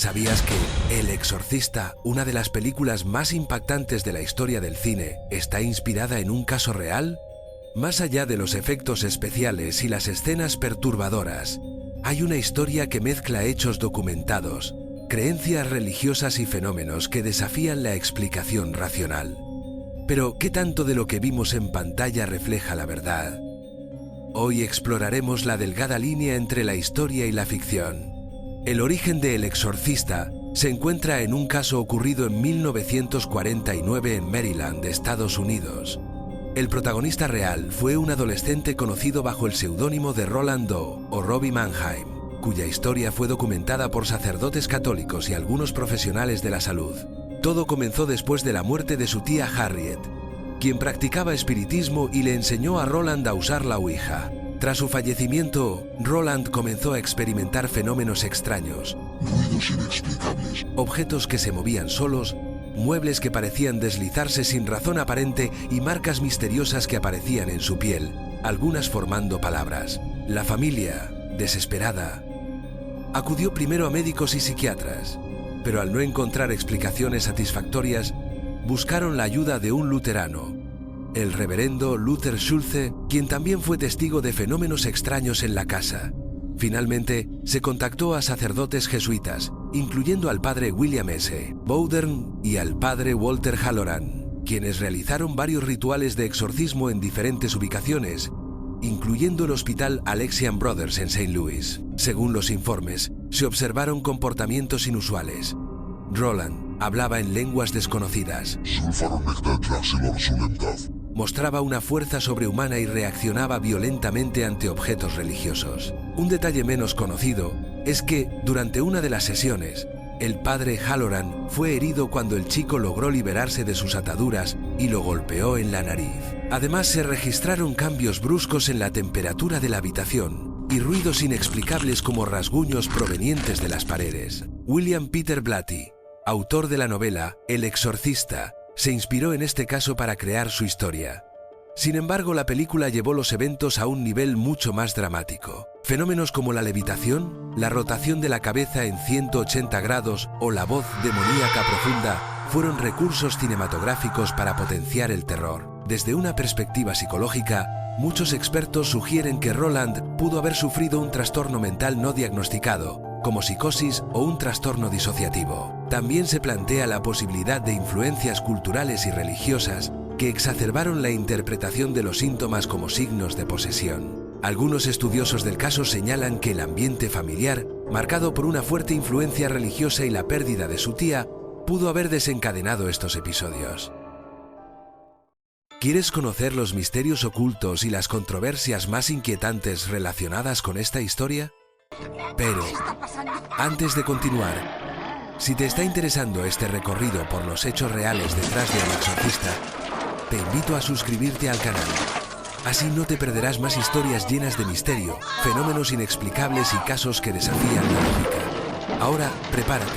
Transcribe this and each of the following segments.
¿Sabías que El Exorcista, una de las películas más impactantes de la historia del cine, está inspirada en un caso real? Más allá de los efectos especiales y las escenas perturbadoras, hay una historia que mezcla hechos documentados, creencias religiosas y fenómenos que desafían la explicación racional. Pero, ¿qué tanto de lo que vimos en pantalla refleja la verdad? Hoy exploraremos la delgada línea entre la historia y la ficción. El origen de El Exorcista se encuentra en un caso ocurrido en 1949 en Maryland, Estados Unidos. El protagonista real fue un adolescente conocido bajo el seudónimo de Roland Doe o Robbie Mannheim, cuya historia fue documentada por sacerdotes católicos y algunos profesionales de la salud. Todo comenzó después de la muerte de su tía Harriet, quien practicaba espiritismo y le enseñó a Roland a usar la Ouija. Tras su fallecimiento, Roland comenzó a experimentar fenómenos extraños, ruidos inexplicables, objetos que se movían solos, muebles que parecían deslizarse sin razón aparente y marcas misteriosas que aparecían en su piel, algunas formando palabras. La familia, desesperada, acudió primero a médicos y psiquiatras, pero al no encontrar explicaciones satisfactorias, buscaron la ayuda de un luterano, el reverendo Luther Schulze, quien también fue testigo de fenómenos extraños en la casa. Finalmente, se contactó a sacerdotes jesuitas, incluyendo al padre William S. Bowdern y al padre Walter Halloran, quienes realizaron varios rituales de exorcismo en diferentes ubicaciones, incluyendo el hospital Alexian Brothers en St. Louis. Según los informes, se observaron comportamientos inusuales. Roland hablaba en lenguas desconocidas, mostraba una fuerza sobrehumana y reaccionaba violentamente ante objetos religiosos. Un detalle menos conocido es que, durante una de las sesiones, el padre Halloran fue herido cuando el chico logró liberarse de sus ataduras y lo golpeó en la nariz. Además, se registraron cambios bruscos en la temperatura de la habitación y ruidos inexplicables como rasguños provenientes de las paredes. William Peter Blatty, autor de la novela El Exorcista, se inspiró en este caso para crear su historia. Sin embargo, la película llevó los eventos a un nivel mucho más dramático. Fenómenos como la levitación, la rotación de la cabeza en 180 grados o la voz demoníaca profunda fueron recursos cinematográficos para potenciar el terror. Desde una perspectiva psicológica, muchos expertos sugieren que Roland pudo haber sufrido un trastorno mental no diagnosticado, como psicosis o un trastorno disociativo. También se plantea la posibilidad de influencias culturales y religiosas que exacerbaron la interpretación de los síntomas como signos de posesión. Algunos estudiosos del caso señalan que el ambiente familiar, marcado por una fuerte influencia religiosa y la pérdida de su tía, pudo haber desencadenado estos episodios. ¿Quieres conocer los misterios ocultos y las controversias más inquietantes relacionadas con esta historia? Pero, antes de continuar, si te está interesando este recorrido por los hechos reales detrás de El Exorcista, te invito a suscribirte al canal. Así no te perderás más historias llenas de misterio, fenómenos inexplicables y casos que desafían la lógica. Ahora, prepárate,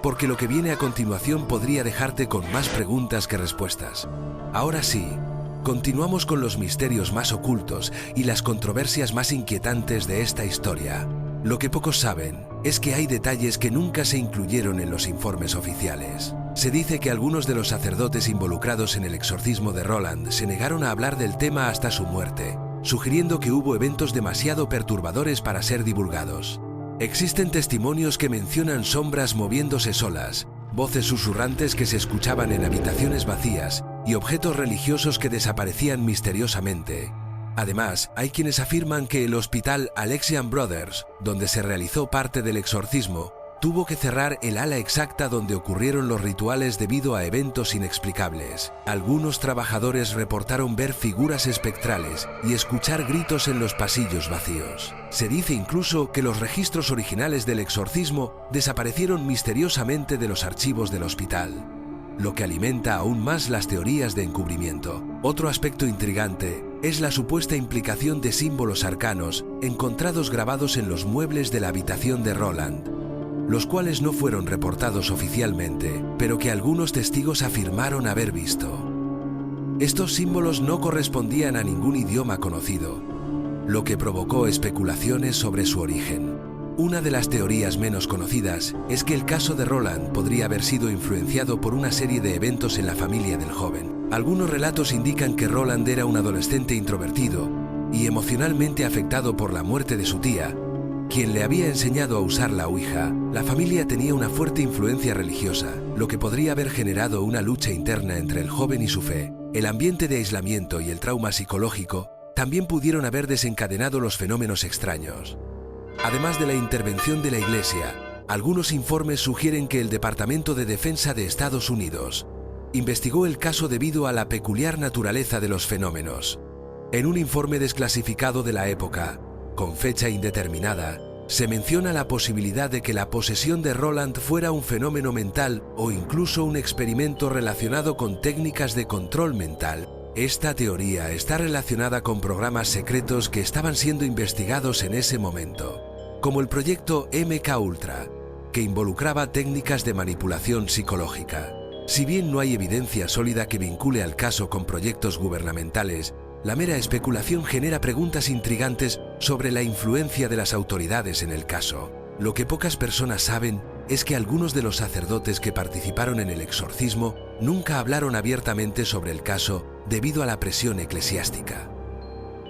porque lo que viene a continuación podría dejarte con más preguntas que respuestas. Ahora sí, continuamos con los misterios más ocultos y las controversias más inquietantes de esta historia. Lo que pocos saben es que hay detalles que nunca se incluyeron en los informes oficiales. Se dice que algunos de los sacerdotes involucrados en el exorcismo de Roland se negaron a hablar del tema hasta su muerte, sugiriendo que hubo eventos demasiado perturbadores para ser divulgados. Existen testimonios que mencionan sombras moviéndose solas, voces susurrantes que se escuchaban en habitaciones vacías y objetos religiosos que desaparecían misteriosamente. Además, hay quienes afirman que el hospital Alexian Brothers, donde se realizó parte del exorcismo, tuvo que cerrar el ala exacta donde ocurrieron los rituales debido a eventos inexplicables. Algunos trabajadores reportaron ver figuras espectrales y escuchar gritos en los pasillos vacíos. Se dice incluso que los registros originales del exorcismo desaparecieron misteriosamente de los archivos del hospital, lo que alimenta aún más las teorías de encubrimiento. Otro aspecto intrigante es la supuesta implicación de símbolos arcanos encontrados grabados en los muebles de la habitación de Roland, los cuales no fueron reportados oficialmente, pero que algunos testigos afirmaron haber visto. Estos símbolos no correspondían a ningún idioma conocido, lo que provocó especulaciones sobre su origen. Una de las teorías menos conocidas es que el caso de Roland podría haber sido influenciado por una serie de eventos en la familia del joven. Algunos relatos indican que Roland era un adolescente introvertido y emocionalmente afectado por la muerte de su tía, quien le había enseñado a usar la Ouija. La familia tenía una fuerte influencia religiosa, lo que podría haber generado una lucha interna entre el joven y su fe. El ambiente de aislamiento y el trauma psicológico también pudieron haber desencadenado los fenómenos extraños. Además de la intervención de la Iglesia, algunos informes sugieren que el Departamento de Defensa de Estados Unidos investigó el caso debido a la peculiar naturaleza de los fenómenos. En un informe desclasificado de la época, con fecha indeterminada, se menciona la posibilidad de que la posesión de Roland fuera un fenómeno mental o incluso un experimento relacionado con técnicas de control mental. Esta teoría está relacionada con programas secretos que estaban siendo investigados en ese momento, como el proyecto MK Ultra, que involucraba técnicas de manipulación psicológica. Si bien no hay evidencia sólida que vincule al caso con proyectos gubernamentales, la mera especulación genera preguntas intrigantes sobre la influencia de las autoridades en el caso. Lo que pocas personas saben es que algunos de los sacerdotes que participaron en el exorcismo nunca hablaron abiertamente sobre el caso debido a la presión eclesiástica.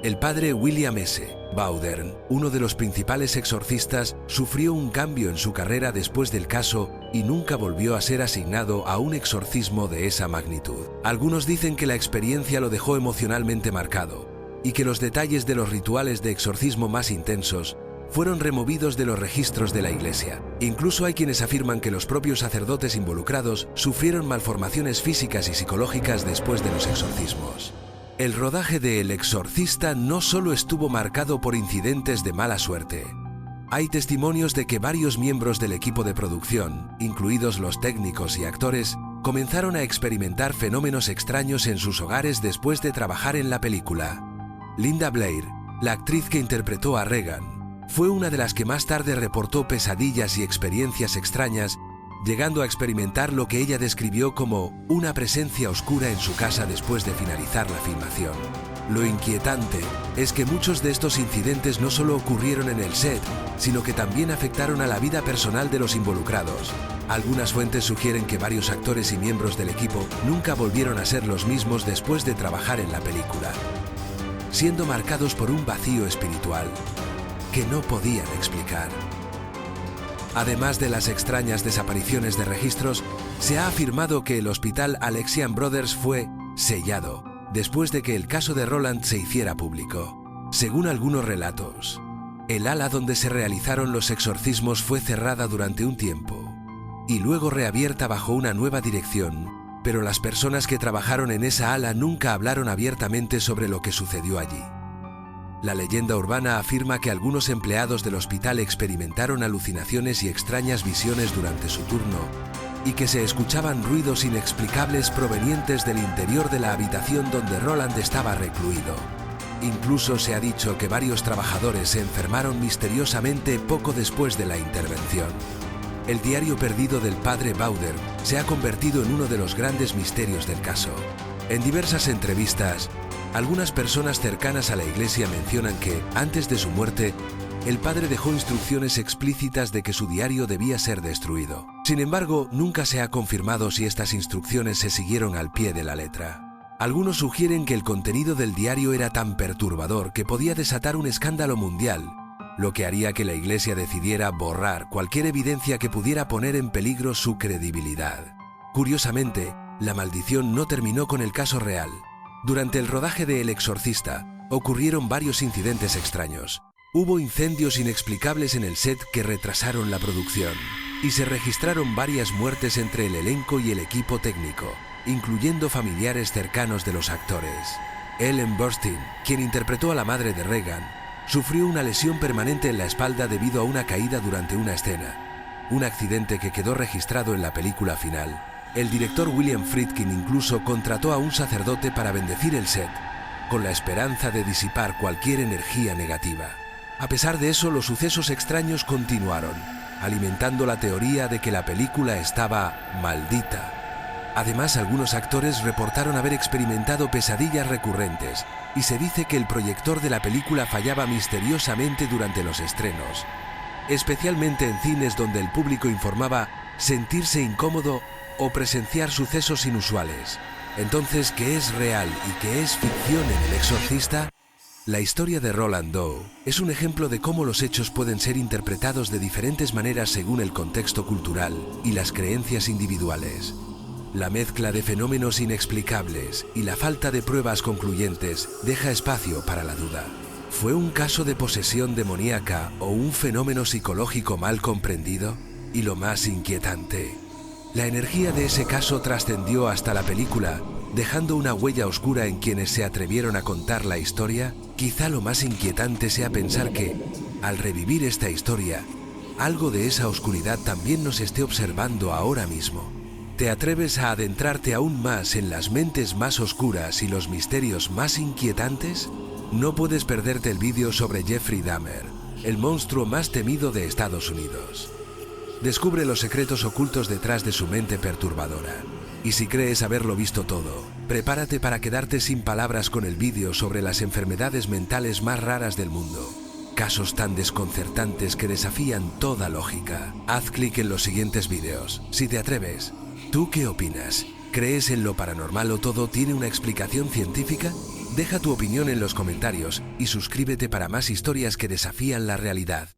El padre William S. Bowdern, uno de los principales exorcistas, sufrió un cambio en su carrera después del caso y nunca volvió a ser asignado a un exorcismo de esa magnitud. Algunos dicen que la experiencia lo dejó emocionalmente marcado y que los detalles de los rituales de exorcismo más intensos fueron removidos de los registros de la Iglesia. Incluso hay quienes afirman que los propios sacerdotes involucrados sufrieron malformaciones físicas y psicológicas después de los exorcismos. El rodaje de El Exorcista no solo estuvo marcado por incidentes de mala suerte. Hay testimonios de que varios miembros del equipo de producción, incluidos los técnicos y actores, comenzaron a experimentar fenómenos extraños en sus hogares después de trabajar en la película. Linda Blair, la actriz que interpretó a Regan, fue una de las que más tarde reportó pesadillas y experiencias extrañas, llegando a experimentar lo que ella describió como una presencia oscura en su casa después de finalizar la filmación. Lo inquietante es que muchos de estos incidentes no solo ocurrieron en el set, sino que también afectaron a la vida personal de los involucrados. Algunas fuentes sugieren que varios actores y miembros del equipo nunca volvieron a ser los mismos después de trabajar en la película, siendo marcados por un vacío espiritual que no podían explicar. Además de las extrañas desapariciones de registros, se ha afirmado que el hospital Alexian Brothers fue sellado después de que el caso de Roland se hiciera público. Según algunos relatos, el ala donde se realizaron los exorcismos fue cerrada durante un tiempo y luego reabierta bajo una nueva dirección, pero las personas que trabajaron en esa ala nunca hablaron abiertamente sobre lo que sucedió allí. La leyenda urbana afirma que algunos empleados del hospital experimentaron alucinaciones y extrañas visiones durante su turno y que se escuchaban ruidos inexplicables provenientes del interior de la habitación donde Roland estaba recluido. Incluso se ha dicho que varios trabajadores se enfermaron misteriosamente poco después de la intervención. El diario perdido del padre Bowdern se ha convertido en uno de los grandes misterios del caso. En diversas entrevistas, algunas personas cercanas a la Iglesia mencionan que, antes de su muerte, el padre dejó instrucciones explícitas de que su diario debía ser destruido. Sin embargo, nunca se ha confirmado si estas instrucciones se siguieron al pie de la letra. Algunos sugieren que el contenido del diario era tan perturbador que podía desatar un escándalo mundial, lo que haría que la Iglesia decidiera borrar cualquier evidencia que pudiera poner en peligro su credibilidad. Curiosamente, la maldición no terminó con el caso real. Durante el rodaje de El Exorcista, ocurrieron varios incidentes extraños. Hubo incendios inexplicables en el set que retrasaron la producción, y se registraron varias muertes entre el elenco y el equipo técnico, incluyendo familiares cercanos de los actores. Ellen Burstyn, quien interpretó a la madre de Regan, sufrió una lesión permanente en la espalda debido a una caída durante una escena, un accidente que quedó registrado en la película final. El director William Friedkin incluso contrató a un sacerdote para bendecir el set, con la esperanza de disipar cualquier energía negativa. A pesar de eso, los sucesos extraños continuaron, alimentando la teoría de que la película estaba maldita. Además, algunos actores reportaron haber experimentado pesadillas recurrentes, y se dice que el proyector de la película fallaba misteriosamente durante los estrenos. especialmente en cines donde el público informaba sentirse incómodo o presenciar sucesos inusuales. Entonces, ¿qué es real y qué es ficción en El Exorcista? La historia de Roland Doe es un ejemplo de cómo los hechos pueden ser interpretados de diferentes maneras según el contexto cultural y las creencias individuales. La mezcla de fenómenos inexplicables y la falta de pruebas concluyentes deja espacio para la duda. ¿Fue un caso de posesión demoníaca o un fenómeno psicológico mal comprendido? Y lo más inquietante, la energía de ese caso trascendió hasta la película, dejando una huella oscura en quienes se atrevieron a contar la historia. Quizá lo más inquietante sea pensar que, al revivir esta historia, algo de esa oscuridad también nos esté observando ahora mismo. ¿Te atreves a adentrarte aún más en las mentes más oscuras y los misterios más inquietantes? No puedes perderte el vídeo sobre Jeffrey Dahmer, el monstruo más temido de Estados Unidos. Descubre los secretos ocultos detrás de su mente perturbadora. Y si crees haberlo visto todo, prepárate para quedarte sin palabras con el vídeo sobre las enfermedades mentales más raras del mundo. Casos tan desconcertantes que desafían toda lógica. Haz clic en los siguientes vídeos, si te atreves. ¿Tú qué opinas? ¿Crees en lo paranormal o todo tiene una explicación científica? Deja tu opinión en los comentarios y suscríbete para más historias que desafían la realidad.